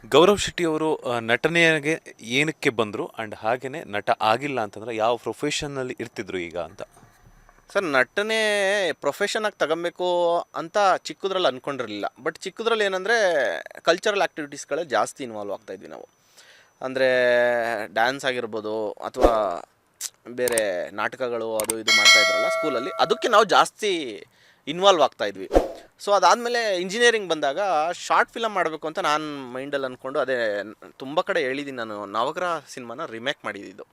ಗೌರವ್ ಶೆಟ್ಟಿ ಅವರು ನಟನೆಗೆ ಏನಕ್ಕೆ ಬಂದರು ಆ್ಯಂಡ್ ಹಾಗೆಯೇ ನಟ ಆಗಿಲ್ಲ ಅಂತಂದ್ರೆ ಯಾವ ಪ್ರೊಫೆಷನ್ನಲ್ಲಿ ಇರ್ತಿದ್ರು ಈಗ ಅಂತ? ಸರ್, ನಟನೆ ಪ್ರೊಫೆಷನಾಗಿ ತಗೊಬೇಕು ಅಂತ ಚಿಕ್ಕದ್ರಲ್ಲಿ ಅಂದ್ಕೊಂಡಿರಲಿಲ್ಲ. ಬಟ್ ಚಿಕ್ಕದ್ರಲ್ಲಿ ಏನಂದರೆ ಕಲ್ಚರಲ್ ಆ್ಯಕ್ಟಿವಿಟೀಸ್ಗಳಲ್ಲಿ ಜಾಸ್ತಿ ಇನ್ವಾಲ್ವ್ ಆಗ್ತಾಯಿದ್ವಿ ನಾವು. ಅಂದರೆ ಡ್ಯಾನ್ಸ್ ಆಗಿರ್ಬೋದು ಅಥವಾ ಬೇರೆ ನಾಟಕಗಳು ಅದು ಇದು ಮಾಡ್ತಾಯಿದ್ರಲ್ಲ ಸ್ಕೂಲಲ್ಲಿ, ಅದಕ್ಕೆ ನಾವು ಜಾಸ್ತಿ ಇನ್ವಾಲ್ವ್ ಆಗ್ತಾಯಿದ್ವಿ. ಸೊ ಅದಾದಮೇಲೆ ಇಂಜಿನಿಯರಿಂಗ್ ಬಂದಾಗ ಶಾರ್ಟ್ ಫಿಲಮ್ ಮಾಡಬೇಕು ಅಂತ ನಾನು ಮೈಂಡಲ್ಲಿ ಅಂದ್ಕೊಂಡು, ಅದೇ ತುಂಬ ಕಡೆ ಹೇಳಿದ್ದೀನಿ, ನಾನು ನವಗ್ರಹ ಸಿನಿಮಾನ ರಿಮೇಕ್ ಮಾಡಿದ್ದು.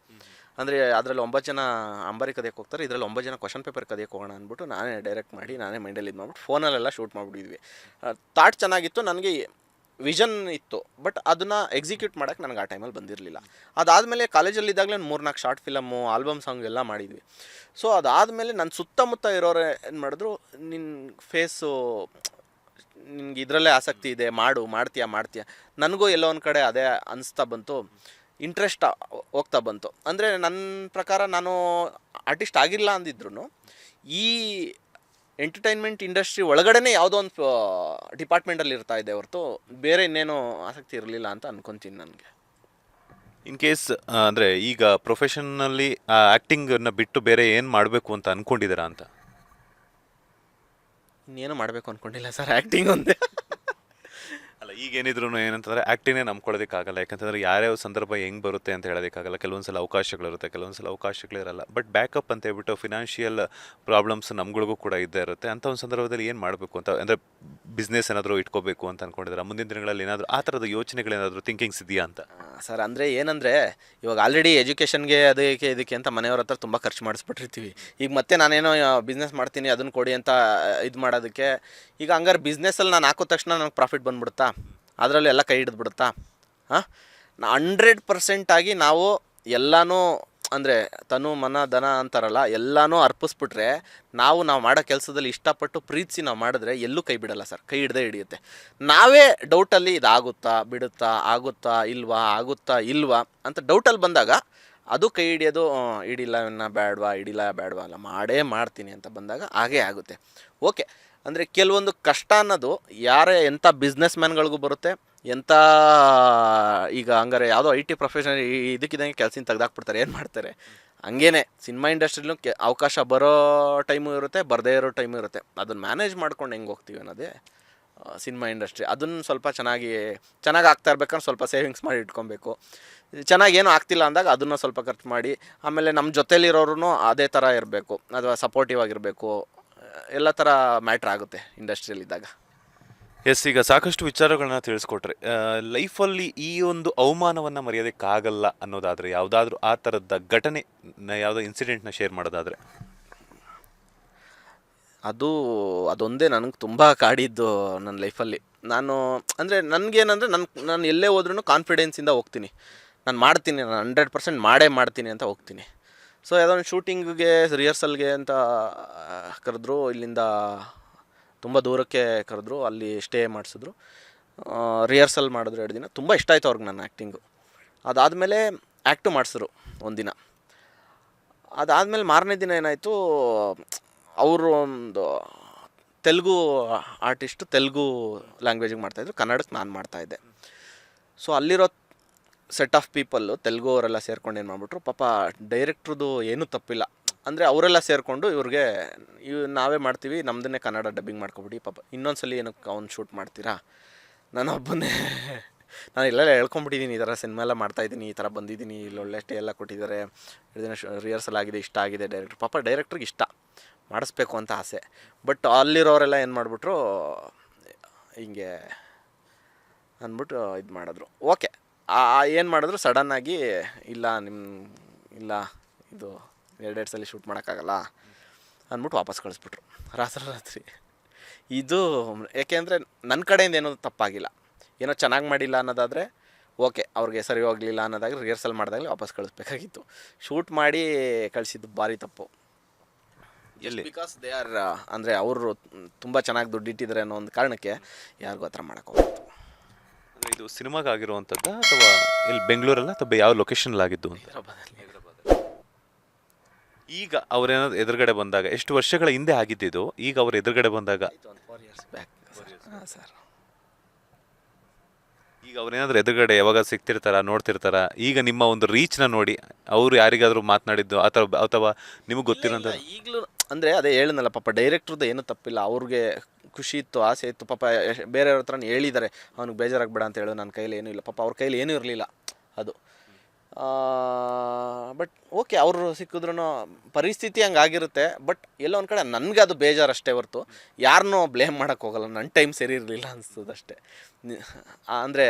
ಅಂದರೆ ಅದರಲ್ಲಿ 9 ಜನ ಅಂಬಾರಿ ಕದಿಯಕ್ಕೆ ಹೋಗ್ತಾರೆ, ಇದರಲ್ಲಿ 9 ಜನ ಕ್ವಶನ್ ಪೇಪರ್ ಕದಿಯಕ್ಕೆ ಹೋಗೋಣ ಅಂದ್ಬಿಟ್ಟು ನಾನೇ ಡೈರೆಕ್ಟ್ ಮಾಡಿ ನಾನೇ ಮೈಂಡಲ್ಲಿ ಇದು ಮಾಡ್ಬಿಟ್ಟು ಫೋನಲ್ಲೆಲ್ಲ ಶೂಟ್ ಮಾಡಿಬಿಟ್ಟಿದ್ವಿ. ಥಾಟ್ ಚೆನ್ನಾಗಿತ್ತು, ನನಗೆ ವಿಷನ್ ಇತ್ತು, ಬಟ್ ಅದನ್ನು ಎಕ್ಸಿಕ್ಯೂಟ್ ಮಾಡೋಕ್ಕೆ ನನಗೆ ಆ ಟೈಮಲ್ಲಿ ಬಂದಿರಲಿಲ್ಲ. ಅದಾದಮೇಲೆ ಕಾಲೇಜಲ್ಲಿದ್ದಾಗಲೇ 3-4 ಶಾರ್ಟ್ ಫಿಲಮ್ಮು, ಆಲ್ಬಮ್ ಸಾಂಗ್ ಎಲ್ಲ ಮಾಡಿದ್ವಿ. ಸೊ ಅದಾದಮೇಲೆ ನನ್ನ ಸುತ್ತಮುತ್ತ ಇರೋರು ಏನು ಮಾಡಿದ್ರು, ನಿನ್ನ ಫೇಸು, ನಿನ್ಗೆ ಇದರಲ್ಲೇ ಆಸಕ್ತಿ ಇದೆ, ಮಾಡ್ತೀಯ. ನನಗೂ ಎಲ್ಲೋ ಒಂದು ಕಡೆ ಅದೇ ಅನಿಸ್ತಾ ಬಂತು, ಇಂಟ್ರೆಸ್ಟ್ ಹೋಗ್ತಾ ಬಂತು. ಅಂದರೆ ನನ್ನ ಪ್ರಕಾರ ನಾನು ಆರ್ಟಿಸ್ಟ್ ಆಗಿಲ್ಲ ಅಂದಿದ್ರು ಈ ಎಂಟರ್ಟೈನ್ಮೆಂಟ್ ಇಂಡಸ್ಟ್ರಿ ಒಳಗಡೆ ಯಾವುದೋ ಒಂದು ಡಿಪಾರ್ಟ್ಮೆಂಟಲ್ಲಿ ಇರ್ತಾ ಇದೆ ಹೊರತು ಬೇರೆ ಇನ್ನೇನು ಆಸಕ್ತಿ ಇರಲಿಲ್ಲ ಅಂತ ಅನ್ಕೊತೀನಿ ನನಗೆ. ಇನ್ ಕೇಸ್ ಅಂದರೆ ಈಗ ಪ್ರೊಫೆಷನ್ನಲ್ಲಿ ಆ್ಯಕ್ಟಿಂಗನ್ನು ಬಿಟ್ಟು ಬೇರೆ ಏನು ಮಾಡಬೇಕು ಅಂತ ಅಂದ್ಕೊಂಡಿದ್ದೀರಾ ಅಂತ? ಇನ್ನೇನು ಮಾಡಬೇಕು ಅಂದ್ಕೊಂಡಿಲ್ಲ ಸರ್, ಆ್ಯಕ್ಟಿಂಗ್ ಒಂದೇ. ಅಲ್ಲ, ಈಗೇನಿದ್ರು ಏನಂತಂದರೆ ಆ್ಯಕ್ಟಿಂಗೇ ನಂಬ್ಕೊಳ್ಳೋದಕ್ಕಾಗಲ್ಲ. ಯಾಕಂತಂದರೆ ಯಾರ್ಯಾವ ಸಂದರ್ಭ ಹೆಂಗೆ ಬರುತ್ತೆ ಅಂತ ಹೇಳೋದಕ್ಕಾಗಲ್ಲ. ಕೆಲವೊಂದು ಸಲ ಅವಕಾಶಗಳಿರುತ್ತೆ, ಕೆಲವೊಂದು ಸಲ ಅವಕಾಶಗಳಿರಲ್ಲ. ಬಟ್ ಬ್ಯಾಕಪ್ ಅಂತ ಹೇಳ್ಬಿಟ್ಟು ಫಿನಾನ್ಷಿಯಲ್ ಪ್ರಾಬ್ಲಮ್ಸ್ ನಮ್ಗಳಿಗೂ ಕೂಡ ಇದ್ದೇ ಇರುತ್ತೆ. ಅಂಥ ಒಂದು ಸಂದರ್ಭದಲ್ಲಿ ಏನು ಮಾಡಬೇಕು ಅಂತ, ಅಂದರೆ ಬಿಸ್ನೆಸ್ ಏನಾದರೂ ಇಟ್ಕೋಬೇಕು ಅಂತ ಅಂದ್ಕೊಂಡಿದ್ದಾರೆ ಮುಂದಿನ ದಿನಗಳಲ್ಲಿ, ಏನಾದರೂ ಆ ಥರದ ಯೋಚನೆಗಳೇನಾದರೂ ಥಿಂಕಿಂಗ್ಸ್ ಇದೆಯಾ ಅಂತ? ಸರ್, ಅಂದರೆ ಏನಂದರೆ ಇವಾಗ ಆಲ್ರೆಡಿ ಎಜುಕೇಷನ್ಗೆ ಅದಕ್ಕೆ ಇದಕ್ಕೆ ಅಂತ ಮನೆಯವ್ರ ಹತ್ರ ತುಂಬ ಖರ್ಚು ಮಾಡಿಸ್ಬಿಟ್ಟಿರ್ತೀವಿ. ಈಗ ಮತ್ತೆ ನಾನೇನೋ ಬಿಸ್ನೆಸ್ ಮಾಡ್ತೀನಿ ಅದನ್ನು ಕೊಡಿ ಅಂತ ಇದು ಮಾಡೋದಕ್ಕೆ, ಈಗ ಹಂಗಾರೆ ಬಿಸ್ನೆಸ್ಸಲ್ಲಿ ನಾನು ಹಾಕಿದ ತಕ್ಷಣ ನನಗೆ ಪ್ರಾಫಿಟ್ ಬಂದುಬಿಡುತ್ತಾ? ಅದರಲ್ಲಿ ಎಲ್ಲ ಕೈ ಹಿಡಿದ್ಬಿಡುತ್ತಾ? ಹಾಂ, 100% ಆಗಿ ನಾವು ಎಲ್ಲನೂ, ಅಂದರೆ ತನು ಮನ ಧನ ಅಂತಾರಲ್ಲ, ಎಲ್ಲನೂ ಅರ್ಪಿಸ್ಬಿಟ್ರೆ ನಾವು ಮಾಡೋ ಕೆಲಸದಲ್ಲಿ ಇಷ್ಟಪಟ್ಟು ಪ್ರೀತಿಸಿ ನಾವು ಮಾಡಿದ್ರೆ ಎಲ್ಲೂ ಕೈ ಬಿಡಲ್ಲ ಸರ್, ಕೈ ಹಿಡ್ದೇ ಹಿಡಿಯುತ್ತೆ. ನಾವೇ ಡೌಟಲ್ಲಿ ಇದಾಗುತ್ತಾ ಬಿಡುತ್ತಾ, ಆಗುತ್ತಾ ಇಲ್ವಾ ಅಂತ ಡೌಟಲ್ಲಿ ಬಂದಾಗ ಅದು ಕೈ ಹಿಡಿಯೋದು, ಹಿಡಿಲ್ಲ ಬೇಡವಾ ಅಲ್ಲ, ಮಾಡ್ತೀನಿ ಅಂತ ಬಂದಾಗ ಹಾಗೇ ಆಗುತ್ತೆ. ಓಕೆ, ಅಂದರೆ ಕೆಲವೊಂದು ಕಷ್ಟ ಅನ್ನೋದು ಎಂಥ ಬಿಸ್ನೆಸ್ ಮ್ಯಾನ್ಗಳಿಗೂ ಬರುತ್ತೆ, ಎಂಥ ಈಗ ಹಂಗಾರೆ ಯಾವುದೋ IT ಪ್ರೊಫೆಷನಲ್ ಇದಕ್ಕಿದ್ದಂಗೆ ಕೆಲಸದಿಂದ ತೆಗ್ದಾಕ್ಬಿಡ್ತಾರೆ, ಏನು ಮಾಡ್ತಾರೆ? ಹಂಗೇನೆ ಸಿನಿಮಾ ಇಂಡಸ್ಟ್ರಿಲೂ ಅವಕಾಶ ಬರೋ ಟೈಮು ಇರುತ್ತೆ, ಬರದೇ ಇರೋ ಟೈಮು ಇರುತ್ತೆ. ಅದನ್ನು ಮ್ಯಾನೇಜ್ ಮಾಡ್ಕೊಂಡು ಹೆಂಗೆ ಹೋಗ್ತೀವಿ ಅನ್ನೋದೇ ಸಿನಿಮಾ ಇಂಡಸ್ಟ್ರಿ. ಅದನ್ನು ಸ್ವಲ್ಪ ಚೆನ್ನಾಗಿ ಆಗ್ತಾ ಇರ್ಬೇಕಂದ್ರೆ ಸ್ವಲ್ಪ ಸೇವಿಂಗ್ಸ್ ಮಾಡಿ ಇಟ್ಕೊಬೇಕು. ಚೆನ್ನಾಗಿ ಏನೂ ಆಗ್ತಿಲ್ಲ ಅಂದಾಗ ಅದನ್ನು ಸ್ವಲ್ಪ ಖರ್ಚು ಮಾಡಿ, ಆಮೇಲೆ ನಮ್ಮ ಜೊತೇಲಿರೋರು ಅದೇ ಥರ ಇರಬೇಕು ಅಥವಾ ಸಪೋರ್ಟಿವ್ ಆಗಿರಬೇಕು. ಎಲ್ಲ ಥರ ಮ್ಯಾಟ್ರ್ ಆಗುತ್ತೆ ಇಂಡಸ್ಟ್ರಿಯಲ್ಲಿದ್ದಾಗ. ಎಸ್, ಈಗ ಸಾಕಷ್ಟು ವಿಚಾರಗಳನ್ನ ತಿಳಿಸ್ಕೊಟ್ರಿ. ಲೈಫಲ್ಲಿ ಈ ಒಂದು ಅವಮಾನವನ್ನು ಮರೆಯೋದಕ್ಕಾಗಲ್ಲ ಅನ್ನೋದಾದರೆ ಯಾವುದಾದ್ರೂ ಆ ಥರದ ಘಟನೆ, ಯಾವುದೋ ಇನ್ಸಿಡೆಂಟ್ನ ಶೇರ್ ಮಾಡೋದಾದರೆ? ಅದೊಂದೇ ನನಗೆ ತುಂಬ ಕಾಡಿದ್ದು ನನ್ನ ಲೈಫಲ್ಲಿ. ಅಂದರೆ ನನಗೇನಂದರೆ ನಾನು ಎಲ್ಲೇ ಹೋದ್ರೂ ಕಾನ್ಫಿಡೆನ್ಸಿಂದ ಹೋಗ್ತೀನಿ. ನಾನು 100% ಮಾಡ್ತೀನಿ ಅಂತ ಹೋಗ್ತೀನಿ. ಸೊ ಯಾವುದೋ ಒಂದು ಶೂಟಿಂಗಿಗೆ ರಿಹರ್ಸಲ್ಗೆ ಅಂತ ಕರೆದ್ರು, ಇಲ್ಲಿಂದ ತುಂಬ ದೂರಕ್ಕೆ ಕರೆದ್ರು, ಅಲ್ಲಿ ಸ್ಟೇ ಮಾಡಿಸಿದ್ರು. ರಿಹರ್ಸಲ್ ಮಾಡಿದ್ರು 2 ದಿನ. ತುಂಬ ಇಷ್ಟ ಆಯಿತು ಅವ್ರಿಗೆ ನನ್ನ ಆ್ಯಕ್ಟಿಂಗು. ಅದಾದಮೇಲೆ ಆ್ಯಕ್ಟು ಮಾಡಿಸಿದ್ರು ಒಂದಿನ. ಅದಾದಮೇಲೆ ಮಾರನೇ ದಿನ ಏನಾಯಿತು, ಅವರು ಒಂದು ತೆಲುಗು ಆರ್ಟಿಸ್ಟು, ತೆಲುಗು ಲ್ಯಾಂಗ್ವೇಜಿಗೆ ಮಾಡ್ತಾಯಿದ್ರು, ಕನ್ನಡಕ್ಕೆ ನಾನು ಮಾಡ್ತಾಯಿದ್ದೆ. ಸೊ ಅಲ್ಲಿರೋ ಸೆಟ್ ಆಫ್ ಪೀಪಲ್ಲು ತೆಲುಗು ಅವರೆಲ್ಲ ಸೇರ್ಕೊಂಡು ಏನು ಮಾಡಿಬಿಟ್ರು, ಪಾಪ ಡೈರೆಕ್ಟ್ರದ್ದು ಏನೂ ತಪ್ಪಿಲ್ಲ. ಅಂದರೆ ಅವರೆಲ್ಲ ಸೇರಿಕೊಂಡು ಇವ್ರಿಗೆ ನಾವೇ ಮಾಡ್ತೀವಿ, ನಮ್ಮದನ್ನೇ ಕನ್ನಡ ಡಬ್ಬಿಂಗ್ ಮಾಡ್ಕೊಬಿಡಿ, ಪಾಪ ಇನ್ನೊಂದ್ಸಲಿ ಏನಕ್ಕೆ ಅವ್ನು ಶೂಟ್ ಮಾಡ್ತೀರಾ, ನಾನು ಇಲ್ಲೆಲ್ಲ ಹೇಳ್ಕೊಂಬಿಟ್ಟಿದ್ದೀನಿ, ಈ ಥರ ಸಿನಿಮಾ ಎಲ್ಲ ಮಾಡ್ತಾಯಿದ್ದೀನಿ, ಈ ಥರ ಬಂದಿದ್ದೀನಿ, ಇಲ್ಲಿ ಒಳ್ಳೆ ಸ್ಟೇ ಎಲ್ಲ ಕೊಟ್ಟಿದ್ದಾರೆ, 2 ದಿನ ರಿಹರ್ಸಲ್ ಆಗಿದೆ, ಇಷ್ಟ ಆಗಿದೆ ಡೈರೆಕ್ಟ್ರ್. ಪಾಪ ಡೈರೆಕ್ಟ್ರಿಗೆ ಇಷ್ಟ ಮಾಡಿಸ್ಬೇಕು ಅಂತ ಆಸೆ. ಬಟ್ ಅಲ್ಲಿರೋರೆಲ್ಲ ಏನು ಮಾಡಿಬಿಟ್ರು, ಹಿಂಗೆ ಅಂದ್ಬಿಟ್ಟು ಇದು ಮಾಡಿದ್ರು. ಓಕೆ, ಏನು ಮಾಡಿದ್ರು ಸಡನ್ನಾಗಿ, ಇಲ್ಲ ಇದು 2 ಸಲ ಶೂಟ್ ಮಾಡೋಕ್ಕಾಗಲ್ಲ ಅಂದ್ಬಿಟ್ಟು ವಾಪಸ್ ಕಳಿಸ್ಬಿಟ್ರು ರಾತ್ರಿ. ಇದು ಏಕೆಂದರೆ ನನ್ನ ಕಡೆಯಿಂದ ಏನೋ ತಪ್ಪಾಗಿಲ್ಲ, ಏನೋ ಚೆನ್ನಾಗಿ ಮಾಡಿಲ್ಲ ಅನ್ನೋದಾದರೆ ಓಕೆ, ಅವ್ರಿಗೆ ಸರಿ ಹೋಗಲಿಲ್ಲ ಅನ್ನೋದಾಗಿ ರಿಹರ್ಸಲ್ ಮಾಡಿದಾಗಲೇ ವಾಪಸ್ ಕಳಿಸ್ಬೇಕಾಗಿತ್ತು. ಶೂಟ್ ಮಾಡಿ ಕಳಿಸಿದ್ದು ಭಾರಿ ತಪ್ಪು. ಎಲ್ಲಿ ಬಿಕಾಸ್ ದೇ ಆರ್, ಅಂದರೆ ಅವರು ತುಂಬ ಚೆನ್ನಾಗಿ ದುಡ್ಡಿಟ್ಟಿದ್ದಾರೆ ಅನ್ನೋ ಒಂದು ಕಾರಣಕ್ಕೆ ಯಾರಿಗೂ ಆ ಥರ ಮಾಡೋಕ್ಕೋಗ್ತು. ಅಂದರೆ ಇದು ಸಿನಿಮಾಗಾಗಿರುವಂಥದ್ದು ಅಥವಾ ಇಲ್ಲಿ ಬೆಂಗಳೂರಲ್ಲ ಅಥವಾ ಯಾವ ಲೊಕೇಶನಲ್ಲಿ ಆಗಿದ್ದು ಅಂತ? ಈಗ ಅವರೇನಾದ್ರು ಎದುರುಗಡೆ ಬಂದಾಗ, ಎಷ್ಟು ವರ್ಷಗಳ ಹಿಂದೆ ಆಗಿದ್ದಿದ್ದು, ಈಗ ಅವ್ರ ಎದುರುಗಡೆ ಬಂದಾಗ ಸರ್ ಈಗ ಅವ್ರೇನಾದ್ರೂ ಎದುರುಗಡೆ ಯಾವಾಗ ಸಿಗ್ತಿರ್ತಾರ ನೋಡ್ತಿರ್ತಾರ, ಈಗ ನಿಮ್ಮ ಒಂದು ರೀಚ್ನ ನೋಡಿ ಅವ್ರು ಯಾರಿಗಾದ್ರೂ ಮಾತನಾಡಿದ್ದು ಅಥವಾ ನಿಮಗೆ ಗೊತ್ತಿರೋಂಥ ಈಗಲೂ ಅಂದರೆ ಅದೇ ಹೇಳಿದ್ನಲ್ಲ, ಪಾಪ ಡೈರೆಕ್ಟ್ರದ್ದು ಏನೂ ತಪ್ಪಿಲ್ಲ. ಅವ್ರಿಗೆ ಖುಷಿ ಇತ್ತು, ಆಸೆ ಇತ್ತು, ಪಾಪ ಬೇರೆಯವ್ರ ಹತ್ರ ಹೇಳಿದ್ದಾರೆ ಅವ್ನಿಗೆ ಬೇಜಾರಾಗಬೇಡ ಅಂತ ಹೇಳೋದು. ನನ್ನ ಕೈಲಿ ಏನೂ ಇಲ್ಲ, ಪಾಪ ಅವ್ರ ಕೈಲಿ ಏನೂ ಇರಲಿಲ್ಲ ಅದು. ಬಟ್ ಓಕೆ, ಅವರು ಸಿಕ್ಕಿದ್ರೂ ಪರಿಸ್ಥಿತಿ ಹಂಗಾಗಿರುತ್ತೆ. ಬಟ್ ಎಲ್ಲೋ ಒಂದು ಕಡೆ ನನಗೆ ಅದು ಬೇಜಾರು ಅಷ್ಟೇ ಹೊರ್ತು ಯಾರನ್ನೂ ಬ್ಲೇಮ್ ಮಾಡೋಕ್ಕೆ ಹೋಗಲ್ಲ. ನನ್ನ ಟೈಮ್ ಸರಿ ಇರಲಿಲ್ಲ ಅನಿಸ್ತದಷ್ಟೇ. ಅಂದರೆ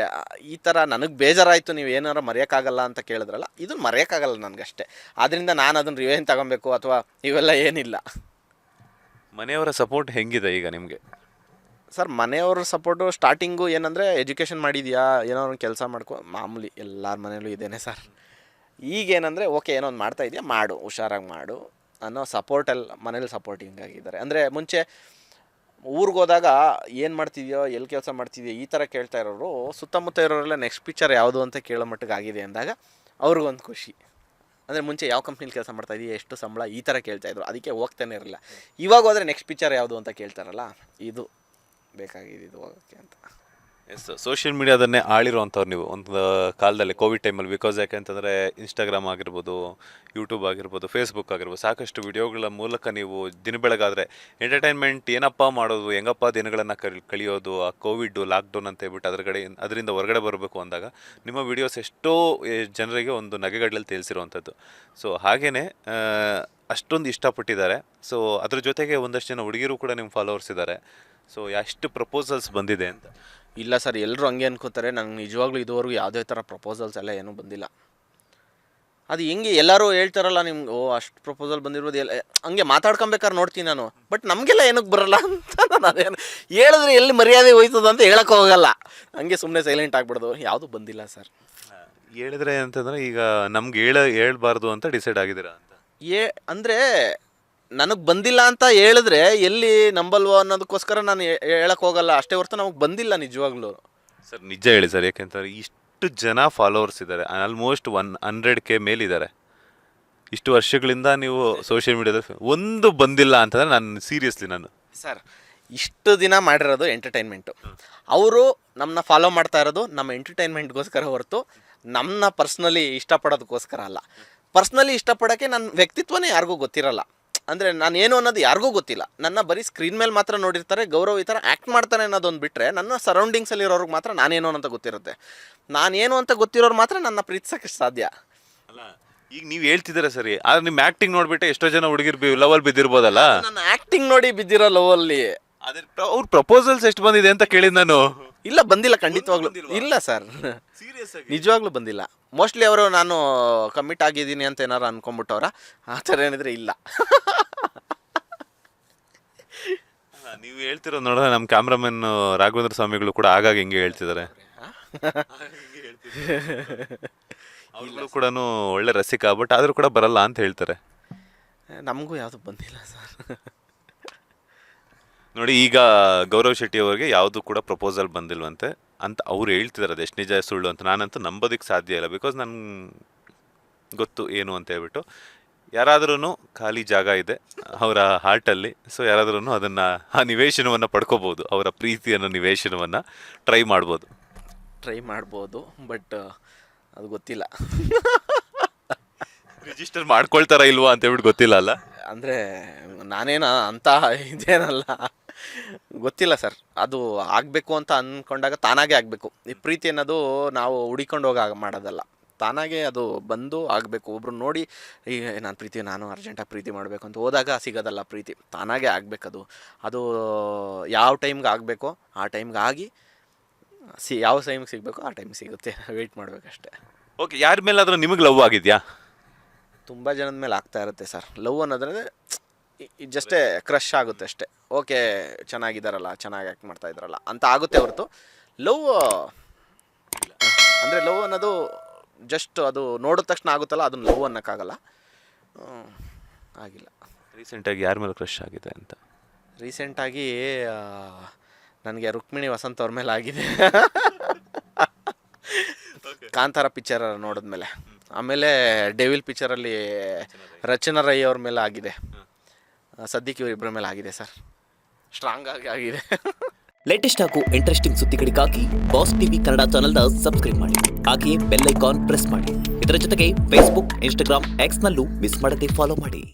ಈ ಥರ ನನಗೆ ಬೇಜಾರಾಯಿತು, ನೀವು ಏನಾರು ಮರೆಯೋಕ್ಕಾಗಲ್ಲ ಅಂತ ಕೇಳಿದ್ರಲ್ಲ, ಇದನ್ನು ಮರೆಯೋಕ್ಕಾಗಲ್ಲ ನನಗಷ್ಟೇ. ಆದ್ದರಿಂದ ನಾನು ಅದನ್ನು ರಿವೆಂಜ್ ತಗೊಬೇಕು ಅಥವಾ ಇವೆಲ್ಲ ಏನಿಲ್ಲ. ಮನೆಯವರ ಸಪೋರ್ಟ್ ಹೆಂಗಿದೆ ಈಗ ನಿಮಗೆ? ಸರ್, ಮನೆಯವ್ರ ಸಪೋರ್ಟು ಸ್ಟಾರ್ಟಿಂಗು ಏನಂದರೆ, ಎಜುಕೇಷನ್ ಮಾಡಿದ್ಯಾ, ಏನೋ ಒಂದು ಕೆಲಸ ಮಾಡ್ಕೊ, ಮಾಮೂಲಿ ಎಲ್ಲರ ಮನೇಲೂ ಇದೇನೆ ಸರ್. ಈಗೇನಂದರೆ ಓಕೆ, ಏನೋ ಒಂದು ಮಾಡ್ತಾಯಿದ್ಯಾ, ಮಾಡು, ಹುಷಾರಾಗಿ ಮಾಡು ಅನ್ನೋ ಸಪೋರ್ಟೆಲ್ಲ ಮನೇಲಿ ಸಪೋರ್ಟಿಂಗ್ ಆಗಿದ್ದಾರೆ. ಅಂದರೆ ಮುಂಚೆ ಊರಿಗೆ ಹೋದಾಗ ಏನು ಮಾಡ್ತಿದ್ಯೋ, ಎಲ್ಲಿ ಕೆಲಸ ಮಾಡ್ತಿದ್ಯೋ ಈ ಥರ ಕೇಳ್ತಾ ಇರೋರು, ಸುತ್ತಮುತ್ತ ಇರೋರೆಲ್ಲ ನೆಕ್ಸ್ಟ್ ಪಿಕ್ಚರ್ ಯಾವುದು ಅಂತ ಕೇಳೋ ಮಟ್ಟಿಗೆ ಆಗಿದೆ ಅಂದಾಗ ಅವ್ರಿಗೊಂದು ಖುಷಿ. ಅಂದರೆ ಮುಂಚೆ ಯಾವ ಕಂಪ್ನಿಲಿ ಕೆಲಸ ಮಾಡ್ತಾಯಿದ್ದೀವಿ, ಎಷ್ಟು ಸಂಬಳ, ಈ ಥರ ಕೇಳ್ತಾಯಿದ್ರು, ಅದಕ್ಕೆ ಹೋಗ್ತಾನೆ ಇರಲಿಲ್ಲ. ಇವಾಗ ಹೋದರೆ ನೆಕ್ಸ್ಟ್ ಪಿಕ್ಚರ್ ಯಾವುದು ಅಂತ ಕೇಳ್ತಾರಲ್ಲ, ಇದು ಬೇಕಾಗಿದ್ದು ಹೋಗೋಕ್ಕೆ ಅಂತ. ಎಸ್, ಸೋಷಿಯಲ್ ಮೀಡಿಯಾದನ್ನೇ ಆಳಿರುವಂಥವ್ರು ನೀವು ಒಂದು ಕಾಲದಲ್ಲಿ, ಕೋವಿಡ್ ಟೈಮಲ್ಲಿ. ಬಿಕಾಸ್ ಯಾಕೆಂತಂದರೆ ಇನ್ಸ್ಟಾಗ್ರಾಮ್ ಆಗಿರ್ಬೋದು, ಯೂಟ್ಯೂಬ್ ಆಗಿರ್ಬೋದು, ಫೇಸ್ಬುಕ್ ಆಗಿರ್ಬೋದು, ಸಾಕಷ್ಟು ವಿಡಿಯೋಗಳ ಮೂಲಕ ನೀವು ದಿನ ಬೆಳಗಾದರೆ ಎಂಟರ್ಟೈನ್ಮೆಂಟ್ ಏನಪ್ಪ ಮಾಡೋದು, ಹೆಂಗಪ್ಪ ದಿನಗಳನ್ನು ಕಳಿಯೋದು, ಆ ಕೋವಿಡ್ ಲಾಕ್ಡೌನ್ ಅಂತ ಹೇಳ್ಬಿಟ್ಟು ಅದರಿಂದ ಹೊರಗಡೆ ಬರಬೇಕು ಅಂದಾಗ ನಿಮ್ಮ ವಿಡಿಯೋಸ್ ಎಷ್ಟೋ ಜನರಿಗೆ ಒಂದು ನಗೆಗಡಲಲ್ಲಿ ತೇಲ್ಸಿರುವಂಥದ್ದು. ಸೊ ಹಾಗೆಯೇ ಅಷ್ಟೊಂದು ಇಷ್ಟಪಟ್ಟಿದ್ದಾರೆ. ಸೊ ಅದ್ರ ಜೊತೆಗೆ ಒಂದಷ್ಟು ಜನ ಹುಡುಗಿರು ಕೂಡ ನಿಮ್ಮ ಫಾಲೋವರ್ಸ್ ಇದ್ದಾರೆ. ಸೊ ಎಷ್ಟು ಪ್ರಪೋಸಲ್ಸ್ ಬಂದಿದೆ ಅಂತ? ಇಲ್ಲ ಸರ್, ಎಲ್ಲರೂ ಹಂಗೆ ಅನ್ಕೋತಾರೆ. ನಂಗೆ ನಿಜವಾಗ್ಲೂ ಇದುವರೆಗೂ ಯಾವುದೇ ಥರ ಪ್ರಪೋಸಲ್ಸ್ ಎಲ್ಲ ಏನೂ ಬಂದಿಲ್ಲ. ಅದು ಹೆಂಗೆ ಎಲ್ಲರೂ ಹೇಳ್ತಾರಲ್ಲ, ನಿಮ್ಗೆ ಅಷ್ಟು ಪ್ರಪೋಸಲ್ ಬಂದಿರ್ಬೋದು, ಹಂಗೆ ಮಾತಾಡ್ಕೊಬೇಕಾದ್ರೆ ನೋಡ್ತೀನಿ ನಾನು. ಬಟ್ ನಮಗೆಲ್ಲ ಏನಕ್ಕೆ ಬರಲ್ಲ ಅಂತ ನಾನು ಅದೇನು ಹೇಳಿದ್ರೆ ಎಲ್ಲಿ ಮರ್ಯಾದೆ ಹೋಯ್ತದ ಅಂತ ಹೇಳಕ್ಕೆ ಹೋಗಲ್ಲ. ಹಂಗೆ ಸುಮ್ಮನೆ ಸೈಲೆಂಟ್ ಆಗಿಬಿಡೋದು. ಯಾವುದೂ ಬಂದಿಲ್ಲ ಸರ್. ಹೇಳಿದ್ರೆ ಅಂತಂದರೆ ಈಗ ನಮ್ಗೆ ಹೇಳ್ಬಾರ್ದು ಅಂತ ಡಿಸೈಡ್ ಆಗಿದ್ದೀರಾ ಅಂತ? ಅಂದರೆ ನನಗೆ ಬಂದಿಲ್ಲ ಅಂತ ಹೇಳಿದ್ರೆ ಎಲ್ಲಿ ನಂಬಲ್ವೋ ಅನ್ನೋದಕ್ಕೋಸ್ಕರ ನಾನು ಹೇಳಕ್ಕೆ ಹೋಗಲ್ಲ ಅಷ್ಟೇ ಹೊರತು ನಮಗೆ ಬಂದಿಲ್ಲ ನಿಜವಾಗ್ಲೂ. ಸರ್ ನಿಜ ಹೇಳಿ ಸರ್, ಯಾಕೆಂತಾರೆ ಇಷ್ಟು ಜನ ಫಾಲೋವರ್ಸ್ ಇದ್ದಾರೆ, ಆಲ್ಮೋಸ್ಟ್ 100K ಮೇಲಿದ್ದಾರೆ. ಇಷ್ಟು ವರ್ಷಗಳಿಂದ ನೀವು ಸೋಷಿಯಲ್ ಮೀಡಿಯಾದಲ್ಲಿ ಒಂದು ಬಂದಿಲ್ಲ ಅಂತಂದರೆ ನಾನು ಸರ್, ಇಷ್ಟು ದಿನ ಮಾಡಿರೋದು ಎಂಟರ್ಟೈನ್ಮೆಂಟು. ಅವರು ನಮ್ಮನ್ನ ಫಾಲೋ ಮಾಡ್ತಾ ಇರೋದು ನಮ್ಮ ಎಂಟರ್ಟೈನ್ಮೆಂಟ್ಗೋಸ್ಕರ ಹೊರತು ನಮ್ಮನ್ನ ಪರ್ಸ್ನಲಿ ಇಷ್ಟಪಡೋದಕ್ಕೋಸ್ಕರ ಅಲ್ಲ. ಪರ್ಸ್ನಲಿ ಇಷ್ಟಪಡೋಕ್ಕೆ ನನ್ನ ವ್ಯಕ್ತಿತ್ವನೇ ಯಾರಿಗೂ ಗೊತ್ತಿರಲ್ಲ. ಅಂದರೆ ನಾನು ಏನು ಅನ್ನೋದು ಯಾರಿಗೂ ಗೊತ್ತಿಲ್ಲ. ನನ್ನ ಬರೀ ಸ್ಕ್ರೀನ್ ಮೇಲೆ ಮಾತ್ರ ನೋಡಿರ್ತಾರೆ. ಗೌರವ್ ಈ ಥರ ಆ್ಯಕ್ಟ್ ಮಾಡ್ತಾನೆ ಅನ್ನೋದೊಂದು ಬಿಟ್ಟರೆ ನನ್ನ ಸರೌಂಡಿಂಗ್ಸಲ್ಲಿರೋರಿಗೆ ಮಾತ್ರ ನಾನೇನು ಅಂತ ಗೊತ್ತಿರುತ್ತೆ. ನಾನೇನು ಅಂತ ಗೊತ್ತಿರೋರು ಮಾತ್ರ ನನ್ನ ಪ್ರೀತಿಸೋಕ್ಕೆ ಸಾಧ್ಯ. ಅಲ್ಲ, ಈಗ ನೀವು ಹೇಳ್ತಿದ್ದೀರಾ ಸರಿ, ಆದ್ರೆ ನಿಮ್ಮ ಆ್ಯಕ್ಟಿಂಗ್ ನೋಡಿಬಿಟ್ಟೆ ಎಷ್ಟೋ ಜನ ಹುಡುಗಿರು ಲವಲ್ ಬಿದ್ದಿರ್ಬೋದಲ್ಲ. ನನ್ನ ಆ್ಯಕ್ಟಿಂಗ್ ನೋಡಿ ಬಿದ್ದಿರೋ ಲವಲ್ಲಿ ಅವ್ರ ಪ್ರಪೋಸಲ್ಸ್ ಎಷ್ಟು ಬಂದಿದೆ ಅಂತ ಕೇಳಿದ್ ನಾನು. ಇಲ್ಲ, ಬಂದಿಲ್ಲ, ಖಂಡಿತವಾಗ್ಲೂ ಇಲ್ಲ ಸರ್, ನಿಜವಾಗ್ಲೂ ಬಂದಿಲ್ಲ. ಮೋಸ್ಟ್ಲಿ ಅವರು ನಾನು ಕಮಿಟ್ ಆಗಿದ್ದೀನಿ ಅಂತ ಏನಾರು ಅನ್ಕೊಂಡ್ಬಿಟ್ಟವ್ರ, ಆ ಥರ ಏನಿದ್ರೆ ಇಲ್ಲ. ನೀವು ಹೇಳ್ತಿರೋ ನೋಡಿದ್ರೆ ನಮ್ಮ ಕ್ಯಾಮ್ರಾಮನ್ ರಾಘವೇಂದ್ರ ಸ್ವಾಮಿಗಳು ಕೂಡ ಆಗಾಗ ಹಿಂಗೆ ಹೇಳ್ತಿದ್ದಾರೆ. ಅವ್ರಿಗೂ ಕೂಡ ಒಳ್ಳೆ ರಸಿಕ, ಬಟ್ ಆದರೂ ಕೂಡ ಬರಲ್ಲ ಅಂತ ಹೇಳ್ತಾರೆ. ನಮಗೂ ಯಾವುದು ಬಂದಿಲ್ಲ ಸರ್. ನೋಡಿ, ಈಗ ಗೌರವ್ ಶೆಟ್ಟಿ ಅವರಿಗೆ ಯಾವುದು ಕೂಡ ಪ್ರಪೋಸಲ್ ಬಂದಿಲ್ವಂತೆ ಅಂತ ಅವ್ರು ಹೇಳ್ತಿದ್ದಾರೆ. ಅದು ಎಷ್ಟು ನಿಜ ಸುಳ್ಳು ಅಂತ ನಾನಂತೂ ನಂಬೋದಕ್ಕೆ ಸಾಧ್ಯ ಇಲ್ಲ. ಬಿಕಾಸ್ ನನ್ಗೆ ಗೊತ್ತು ಏನು ಅಂತ ಹೇಳ್ಬಿಟ್ಟು. ಯಾರಾದ್ರೂ ಖಾಲಿ ಜಾಗ ಇದೆ ಅವರ ಹಾರ್ಟಲ್ಲಿ. ಸೊ ಯಾರಾದ್ರೂ ಅದನ್ನು, ಆ ನಿವೇಶನವನ್ನು ಪಡ್ಕೋಬೋದು, ಅವರ ಪ್ರೀತಿಯನ್ನು ನಿವೇಶನವನ್ನು ಟ್ರೈ ಮಾಡ್ಬೋದು. ಬಟ್ ಅದು ಗೊತ್ತಿಲ್ಲ. ರಿಜಿಸ್ಟರ್ ಮಾಡ್ಕೊಳ್ತಾರ ಇಲ್ವಾ ಅಂತ ಹೇಳ್ಬಿಟ್ಟು ಗೊತ್ತಿಲ್ಲ ಅಲ್ಲ. ಅಂದರೆ ನಾನೇನ ಅಂತ ಇದೇನಲ್ಲ, ಗೊತ್ತಿಲ್ಲ ಸರ್. ಅದು ಆಗಬೇಕು ಅಂತ ಅಂದ್ಕೊಂಡಾಗ ತಾನಾಗೆ ಆಗಬೇಕು. ಈ ಪ್ರೀತಿ ಅನ್ನೋದು ನಾವು ಹುಡಿಕೊಂಡು ಮಾಡೋದಲ್ಲ, ತಾನಾಗೆ ಅದು ಬಂದು ಆಗಬೇಕು. ಒಬ್ರು ನೋಡಿ ಈಗ ನಾನು ಅರ್ಜೆಂಟಾಗಿ ಪ್ರೀತಿ ಮಾಡಬೇಕು ಅಂತ ಹೋದಾಗ ಸಿಗೋದಲ್ಲ ಪ್ರೀತಿ, ತಾನಾಗೆ ಆಗಬೇಕದು. ಅದು ಯಾವ ಟೈಮ್ಗೆ ಆಗಬೇಕೋ ಆ ಟೈಮ್ಗೆ ಆಗಿ ಯಾವ ಟೈಮ್ಗೆ ಸಿಗಬೇಕು ಆ ಟೈಮ್ಗೆ ಸಿಗುತ್ತೆ. ವೆಯ್ಟ್ ಮಾಡಬೇಕಷ್ಟೆ. ಓಕೆ, ಯಾರ ಮೇಲಾದರೂ ನಿಮಗೆ ಲವ್ ಆಗಿದೆಯಾ? ತುಂಬ ಜನದ ಮೇಲೆ ಆಗ್ತಾ ಇರುತ್ತೆ ಸರ್. ಲವ್ ಅನ್ನೋದ್ರೆ ಜಸ್ಟೇ ಕ್ರಶ್ ಆಗುತ್ತೆ ಅಷ್ಟೇ. ಓಕೆ, ಚೆನ್ನಾಗಿದ್ದಾರಲ್ಲ, ಚೆನ್ನಾಗಿ ಆ್ಯಕ್ಟ್ ಮಾಡ್ತಾ ಇದ್ದಾರಲ್ಲ ಅಂತ ಆಗುತ್ತೆ ಹೊರತು ಲವ್ ಅಂದರೆ ಲವ್ ಅನ್ನೋದು ಜಸ್ಟ್ ಅದು ನೋಡಿದ ತಕ್ಷಣ ಆಗುತ್ತಲ್ಲ, ಅದನ್ನು ಲವ್ ಅನ್ನೋಕ್ಕಾಗಲ್ಲ. ಆಗಿಲ್ಲ. ರೀಸೆಂಟಾಗಿ ಯಾರ ಮೇಲೆ ಕ್ರಶ್ ಆಗಿದೆ ಅಂತ? ರೀಸೆಂಟಾಗಿ ನನಗೆ ರುಕ್ಮಿಣಿ ವಸಂತ್ ಅವ್ರ ಮೇಲೆ ಆಗಿದೆ. ಕಾಂತಾರ ಪಿಕ್ಚರ್ ನೋಡಿದ್ಮೇಲೆ. ಆಮೇಲೆ ಡೆವಿಲ್ ಪಿಕ್ಚರಲ್ಲಿ ರಚನಾ ರೈ ಅವ್ರ ಮೇಲೆ ಆಗಿದೆ. ಸದ್ಯಕ್ಕೆ ಇವರಿಬ್ಬರ ಮೇಲೆ ಆಗಿದೆ ಸರ್. ಸ್ಟ್ರಾಂಗ್ ಆಗಿ ಆಗಿದೆ. ಲೇಟೆಸ್ಟ್ ಹಾಗೂ ಇಂಟ್ರೆಸ್ಟಿಂಗ್ ಸುದ್ದಿಗಳಿಗಾಗಿ ಬಾಸ್ ಟಿವಿ ಕನ್ನಡ ಚಾನೆಲ್ನ ಸಬ್ಸ್ಕ್ರೈಬ್ ಮಾಡಿ. ಹಾಗೆಯೇ ಬೆಲ್ ಐಕಾನ್ ಪ್ರೆಸ್ ಮಾಡಿ. ಇದರ ಜೊತೆಗೆ ಫೇಸ್ಬುಕ್, ಇನ್ಸ್ಟಾಗ್ರಾಮ್, ಎಕ್ಸ್ನಲ್ಲೂ ಮಿಸ್ ಮಾಡದೆ ಫಾಲೋ ಮಾಡಿ.